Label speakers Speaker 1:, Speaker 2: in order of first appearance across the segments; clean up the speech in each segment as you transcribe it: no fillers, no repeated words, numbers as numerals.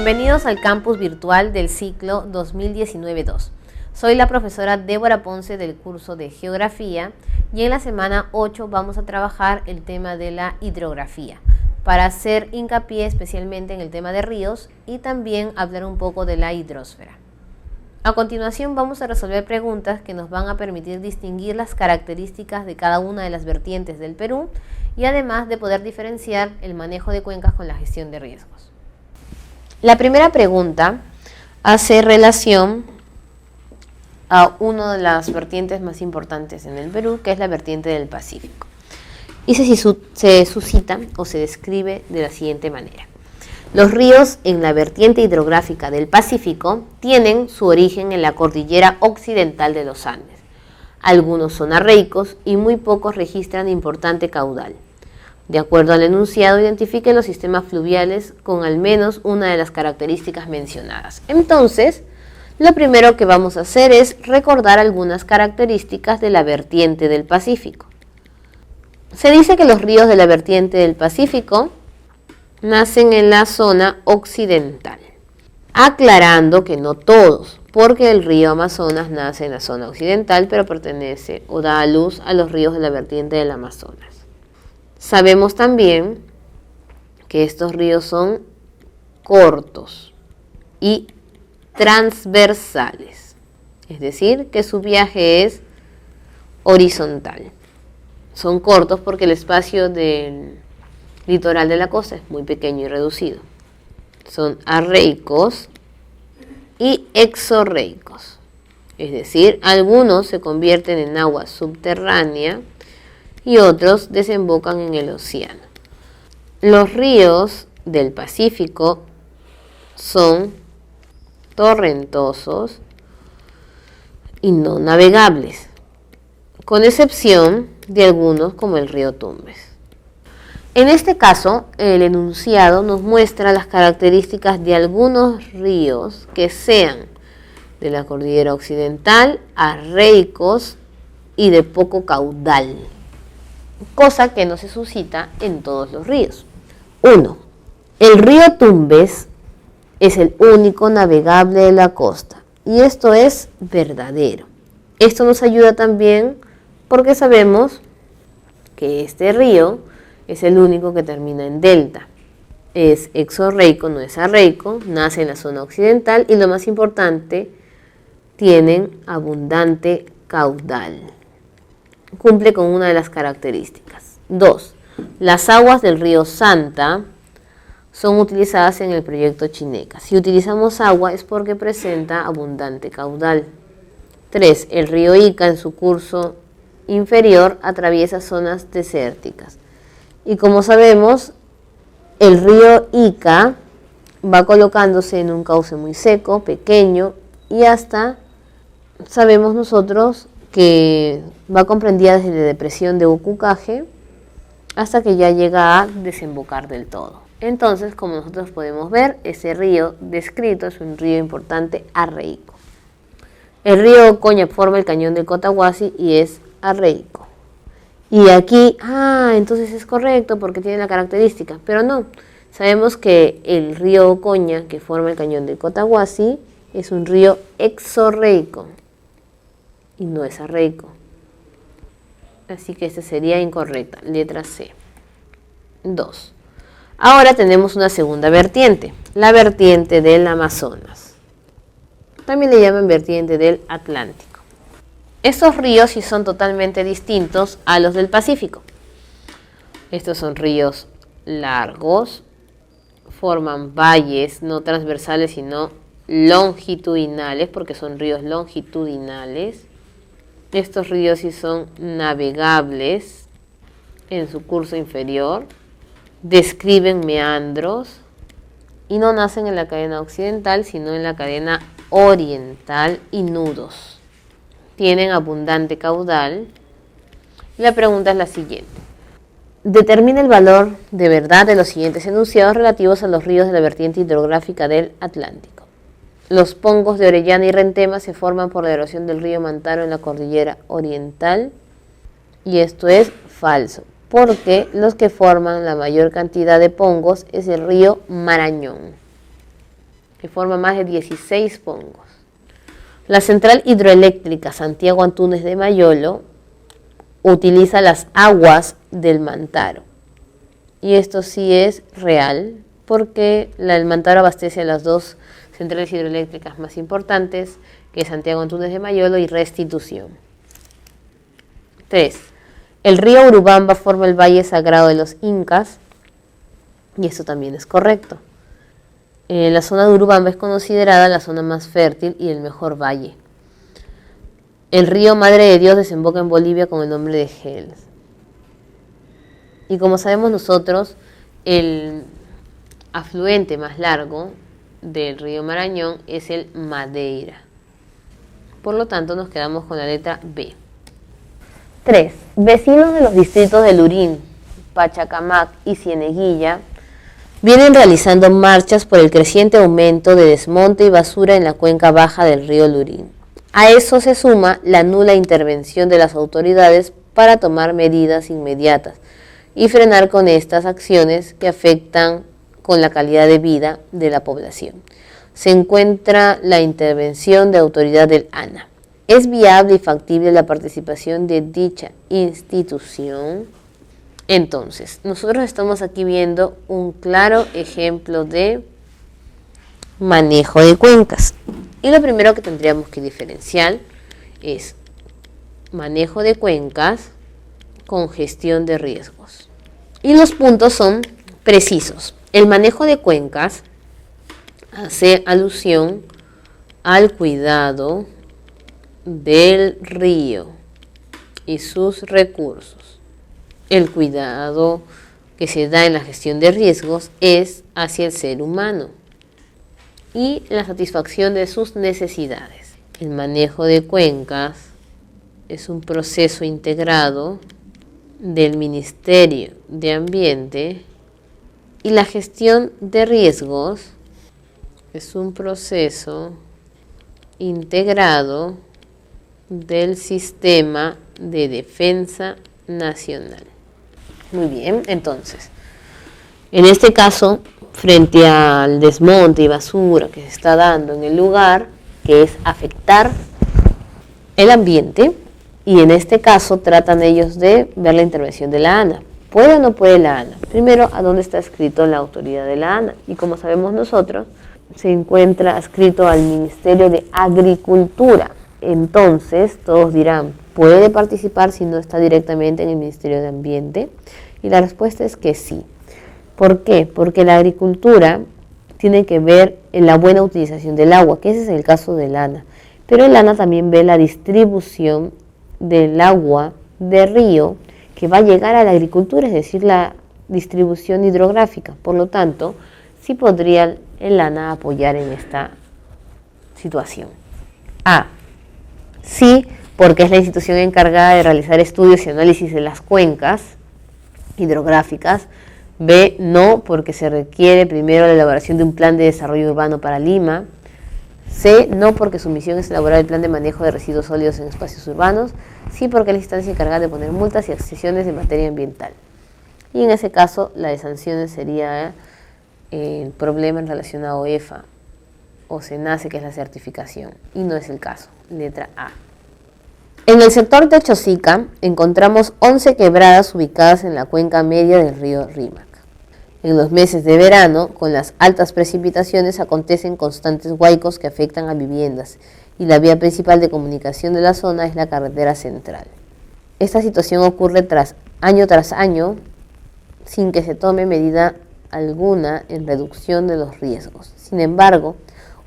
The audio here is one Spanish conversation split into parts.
Speaker 1: Bienvenidos al campus virtual del ciclo 2019-2. Soy la profesora Débora Ponce del curso de Geografía y en la semana 8 vamos a trabajar el tema de la hidrografía para hacer hincapié especialmente en el tema de ríos y también hablar un poco de la hidrosfera. A continuación vamos a resolver preguntas que nos van a permitir distinguir las características de cada una de las vertientes del Perú y además de poder diferenciar el manejo de cuencas con la gestión de riesgos. La primera pregunta hace relación a una de las vertientes más importantes en el Perú, que es la vertiente del Pacífico. Y se suscita o se describe de la siguiente manera. Los ríos en la vertiente hidrográfica del Pacífico tienen su origen en la cordillera occidental de los Andes. Algunos son arreicos y muy pocos registran importante caudal. De acuerdo al enunciado, identifique los sistemas fluviales con al menos una de las características mencionadas. Entonces, lo primero que vamos a hacer es recordar algunas características de la vertiente del Pacífico. Se dice que los ríos de la vertiente del Pacífico nacen en la zona occidental, aclarando que no todos, porque el río Amazonas nace en la zona occidental, pero pertenece o da a luz a los ríos de la vertiente del Amazonas. Sabemos también que estos ríos son cortos y transversales, es decir, que su viaje es horizontal. Son cortos porque el espacio del litoral de la costa es muy pequeño y reducido. Son arreicos y exorreicos, es decir, algunos se convierten en agua subterránea y otros desembocan en el océano. Los ríos del Pacífico son torrentosos y no navegables, con excepción de algunos como el río Tumbes. En este caso, el enunciado nos muestra las características de algunos ríos que sean de la cordillera occidental, arreicos y de poco caudal, cosa que no se suscita en todos los ríos. 1. El río Tumbes es el único navegable de la costa, y esto es verdadero. Esto nos ayuda también porque sabemos que este río es el único que termina en delta. Es exorreico, no es arreico, nace en la zona occidental y lo más importante, tienen abundante caudal. Cumple con una de las características. 2. Las aguas del río Santa son utilizadas en el proyecto Chineca. Si utilizamos agua es porque presenta abundante caudal. 3. El río Ica en su curso inferior atraviesa zonas desérticas. Y como sabemos, el río Ica va colocándose en un cauce muy seco, pequeño, y hasta sabemos nosotros que va comprendida desde la depresión de Ucucaje hasta que ya llega a desembocar del todo. Entonces, como nosotros podemos ver, ese río descrito es un río importante arreico. El río Ocoña forma el cañón del Cotahuasi y es arreico. Y aquí, entonces es correcto porque tiene la característica, pero no. Sabemos que el río Ocoña, que forma el cañón del Cotahuasi, es un río exorreico y no es arreico. Así que esta sería incorrecta, letra C. 2. Ahora tenemos una segunda vertiente, la vertiente del Amazonas. También le llaman vertiente del Atlántico. Estos ríos sí son totalmente distintos a los del Pacífico. Estos son ríos largos, forman valles no transversales sino longitudinales, porque son ríos longitudinales. Estos ríos sí son navegables en su curso inferior, describen meandros y no nacen en la cadena occidental, sino en la cadena oriental y nudos. Tienen abundante caudal. La pregunta es la siguiente. Determina el valor de verdad de los siguientes enunciados relativos a los ríos de la vertiente hidrográfica del Atlántico. Los pongos de Orellana y Rentema se forman por la erosión del río Mantaro en la cordillera oriental, y esto es falso, porque los que forman la mayor cantidad de pongos es el río Marañón. que forma más de 16 pongos. La central hidroeléctrica Santiago Antúnez de Mayolo utiliza las aguas del Mantaro. Y esto sí es real, porque el Mantaro abastece a las dos centrales hidroeléctricas más importantes, que es Santiago Antúnez de Mayolo y Restitución. 3. El río Urubamba forma el Valle Sagrado de los Incas, y esto también es correcto. La zona de Urubamba es considerada la zona más fértil y el mejor valle. El río Madre de Dios desemboca en Bolivia con el nombre de Gels. Y como sabemos nosotros, el afluente más largo del río Marañón es el Madeira. Por lo tanto, nos quedamos con la letra B. 3. Vecinos de los distritos de Lurín, Pachacamac y Cieneguilla vienen realizando marchas por el creciente aumento de desmonte y basura en la cuenca baja del río Lurín. A eso se suma la nula intervención de las autoridades para tomar medidas inmediatas y frenar con estas acciones que afectan con la calidad de vida de la población. Se encuentra la intervención de autoridad del ANA. ¿Es viable y factible la participación de dicha institución? Entonces, nosotros estamos aquí viendo un claro ejemplo de manejo de cuencas. Y lo primero que tendríamos que diferenciar es manejo de cuencas con gestión de riesgos. Y los puntos son precisos. El manejo de cuencas hace alusión al cuidado del río y sus recursos. El cuidado que se da en la gestión de riesgos es hacia el ser humano y la satisfacción de sus necesidades. El manejo de cuencas es un proceso integrado del Ministerio de Ambiente y la gestión de riesgos es un proceso integrado del Sistema de Defensa Nacional. Muy bien, entonces, en este caso, frente al desmonte y basura que se está dando en el lugar, que es afectar el ambiente, y en este caso tratan ellos de ver la intervención de la ANA. ¿Puede o no puede la ANA? Primero, ¿a dónde está escrito la autoridad de la ANA? Y como sabemos nosotros, se encuentra escrito al Ministerio de Agricultura. Entonces, todos dirán, ¿puede participar si no está directamente en el Ministerio de Ambiente? Y la respuesta es que sí. ¿Por qué? Porque la agricultura tiene que ver en la buena utilización del agua, que ese es el caso del ANA. Pero el ANA también ve la distribución del agua de río que va a llegar a la agricultura, es decir, la distribución hidrográfica. Por lo tanto, sí podría el ANA apoyar en esta situación. A. Sí, porque es la institución encargada de realizar estudios y análisis de las cuencas hidrográficas. B. No, porque se requiere primero la elaboración de un plan de desarrollo urbano para Lima. C. No, porque su misión es elaborar el plan de manejo de residuos sólidos en espacios urbanos. Sí, porque es la instancia encargada de poner multas y exenciones en materia ambiental. Y en ese caso, la de sanciones sería el problema en relación a OEFA o SENACE, que es la certificación, y no es el caso. Letra A. En el sector de Chosica encontramos 11 quebradas ubicadas en la cuenca media del río Rímac. En los meses de verano, con las altas precipitaciones, acontecen constantes huaicos que afectan a viviendas y la vía principal de comunicación de la zona es la carretera central. Esta situación ocurre año tras año sin que se tome medida alguna en reducción de los riesgos. Sin embargo,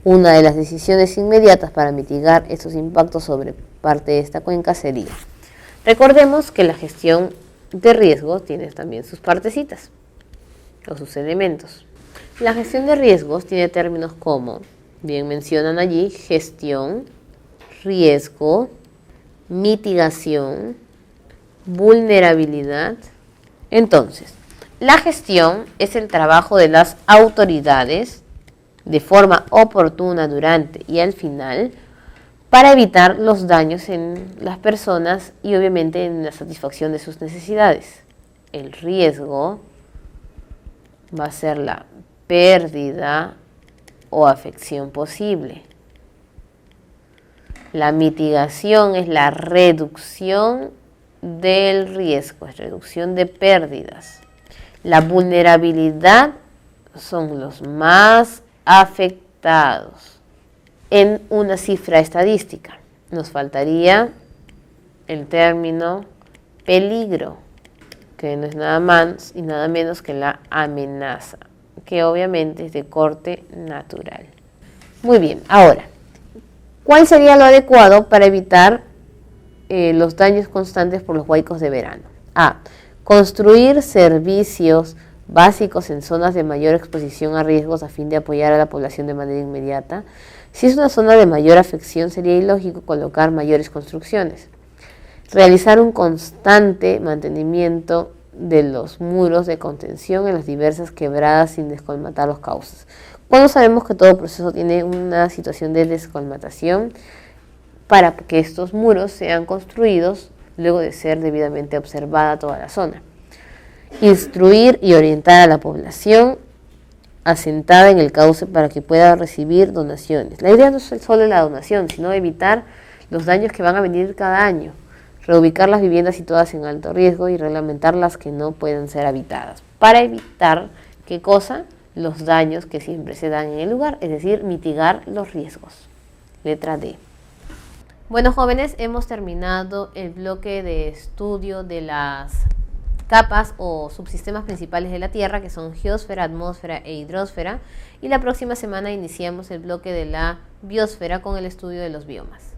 Speaker 1: una de las decisiones inmediatas para mitigar estos impactos sobre parte de esta cuenca sería: recordemos que la gestión de riesgos tiene también sus partecitas o sus elementos. La gestión de riesgos tiene términos como, bien mencionan allí, gestión, riesgo, mitigación, vulnerabilidad. Entonces, la gestión es el trabajo de las autoridades de forma oportuna durante y al final para evitar los daños en las personas y obviamente en la satisfacción de sus necesidades. El riesgo va a ser la pérdida o afección posible. La mitigación es la reducción del riesgo, es reducción de pérdidas. La vulnerabilidad son los más afectados. En una cifra estadística nos faltaría el término peligro, que no es nada más y nada menos que la amenaza, que obviamente es de corte natural. Muy bien, ahora, ¿cuál sería lo adecuado para evitar los daños constantes por los huaicos de verano? A. Construir servicios básicos en zonas de mayor exposición a riesgos a fin de apoyar a la población de manera inmediata. Si es una zona de mayor afección, sería ilógico colocar mayores construcciones. Realizar un constante mantenimiento de los muros de contención en las diversas quebradas sin descolmatar los cauces. Cuando sabemos que todo proceso tiene una situación de descolmatación para que estos muros sean construidos luego de ser debidamente observada toda la zona. Instruir y orientar a la población asentada en el cauce para que pueda recibir donaciones. La idea no es solo la donación, sino evitar los daños que van a venir cada año. Reubicar las viviendas situadas en alto riesgo y reglamentar las que no puedan ser habitadas. Para evitar, ¿qué cosa? Los daños que siempre se dan en el lugar, es decir, mitigar los riesgos. Letra D. Bueno, jóvenes, hemos terminado el bloque de estudio de las capas o subsistemas principales de la Tierra, que son geósfera, atmósfera e hidrosfera, y la próxima semana iniciamos el bloque de la biosfera con el estudio de los biomas.